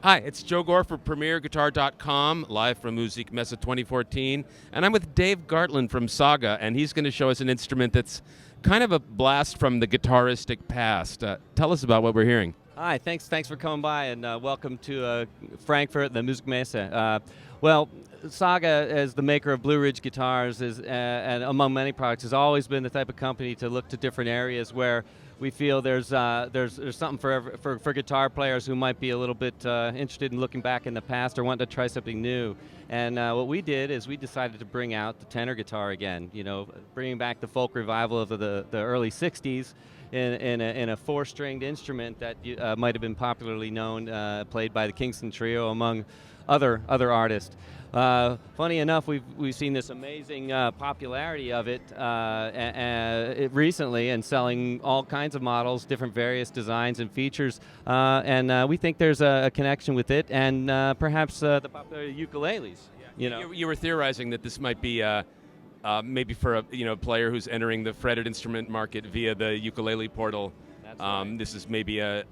Hi, it's Joe Gore for PremierGuitar.com, live from Musikmesse 2014, and I'm with Dave Gartland from Saga, and he's going to show us an instrument that's kind of a blast from the guitaristic past. Tell us about what we're hearing. Hi, thanks for coming by, and welcome to Frankfurt, the Musikmesse. Well, Saga, as the maker of Blueridge guitars, and among many products, has always been the type of company to look to different areas where we feel there's something for guitar players who might be a little bit interested in looking back in the past or want to try something new. And what we did is we decided to bring out the tenor guitar again. You know, bringing back the folk revival of the early ¡60s in a four-stringed instrument that might have been popularly known, played by the Kingston Trio among other artists. Funny enough, we've seen this amazing popularity of it recently, and selling all kinds of models, different various designs and features, and we think there's a connection with it, and perhaps the popular ukuleles. Yeah. You were theorizing that this might be maybe for a player who's entering the fretted instrument market via the ukulele portal. Right. This is maybe a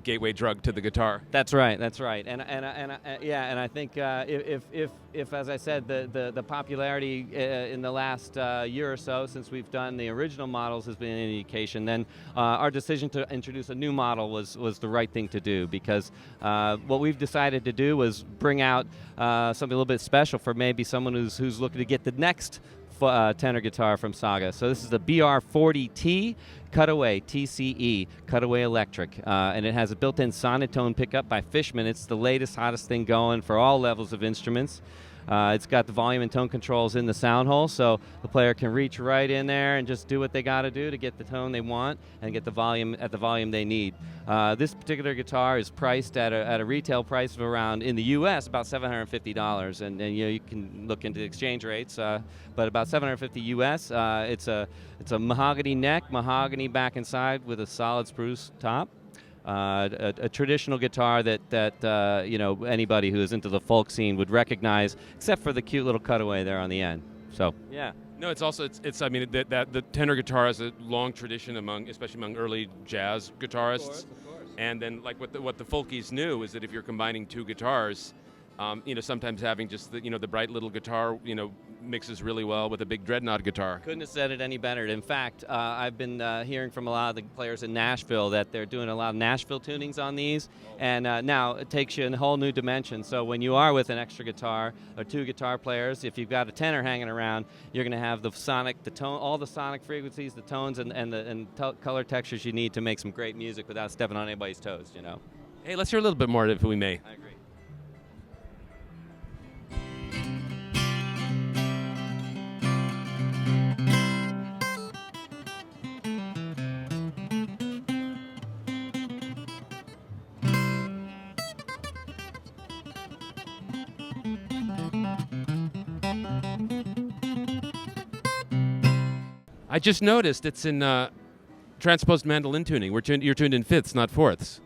gateway drug to the guitar. That's right. And I think if as I said, the popularity in the last year or so since we've done the original models has been an indication, then our decision to introduce a new model was the right thing to do, because what we've decided to do was bring out something a little bit special for maybe someone who's looking to get the next tenor guitar from Saga. So this is the BR40T Cutaway TCE Cutaway Electric, and it has a built-in sonotone pickup by Fishman. It's the latest, hottest thing going for all levels of instruments. It's got the volume and tone controls in the sound hole, so the player can reach right in there and just do what they got to do to get the tone they want and get the volume at the volume they need. This particular guitar is priced at a retail price of around, in the U.S., about $750, and you can look into the exchange rates, but about $750 U.S. It's a mahogany neck, mahogany back and side with a solid spruce top. A traditional guitar that anybody who is into the folk scene would recognize, except for the cute little cutaway there on the end. So yeah. No, it's also I mean that the tenor guitar has a long tradition especially among early jazz guitarists. Of course. And then what the folkies knew is that if you're combining two guitars, sometimes having just the bright little guitar, mixes really well with a big dreadnought guitar. Couldn't have said it any better. In fact, I've been hearing from a lot of the players in Nashville that they're doing a lot of Nashville tunings on these, and now it takes you in a whole new dimension. So when you are with an extra guitar or two guitar players, if you've got a tenor hanging around, you're going to have the tone, all the sonic frequencies, the tones, and color textures you need to make some great music without stepping on anybody's toes. Hey, let's hear a little bit more, if we may. I agree. I just noticed it's in transposed mandolin tuning. You're tuned in fifths, not fourths.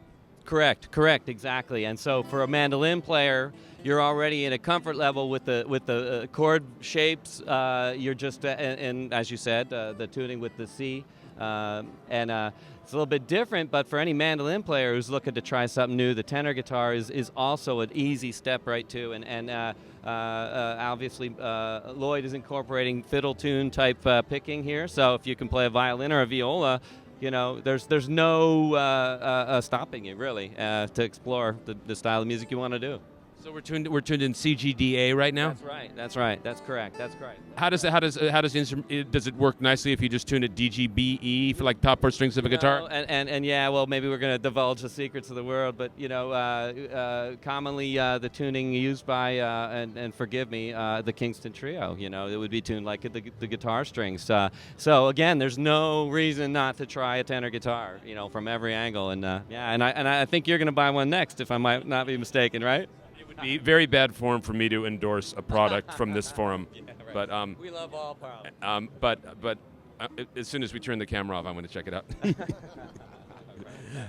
Correct, exactly. And so for a mandolin player, you're already in a comfort level with the chord shapes. You're just, and as you said, the tuning with the C. It's a little bit different, but for any mandolin player who's looking to try something new, the tenor guitar is also an easy step right to. Obviously, Lloyd is incorporating fiddle tune type picking here. So if you can play a violin or a viola, there's no stopping you really to explore the style of music you want to do. So we're tuned in CGDA right now. That's right. That's correct. How does the instrument, does it work nicely if you just tune it DGBE for like top four strings of a guitar? And yeah, well, maybe we're going to divulge the secrets of the world, but commonly the tuning used by and forgive me, the Kingston Trio, it would be tuned like the guitar strings. So again, there's no reason not to try a tenor guitar, from every angle. And I think you're going to buy one next, if I might not be mistaken, right? Be very bad form for me to endorse a product from this forum, yeah, right. But we love all products. But as soon as we turn the camera off, I'm going to check it out.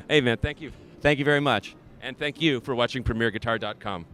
Hey man, thank you. Thank you very much. And thank you for watching PremierGuitar.com.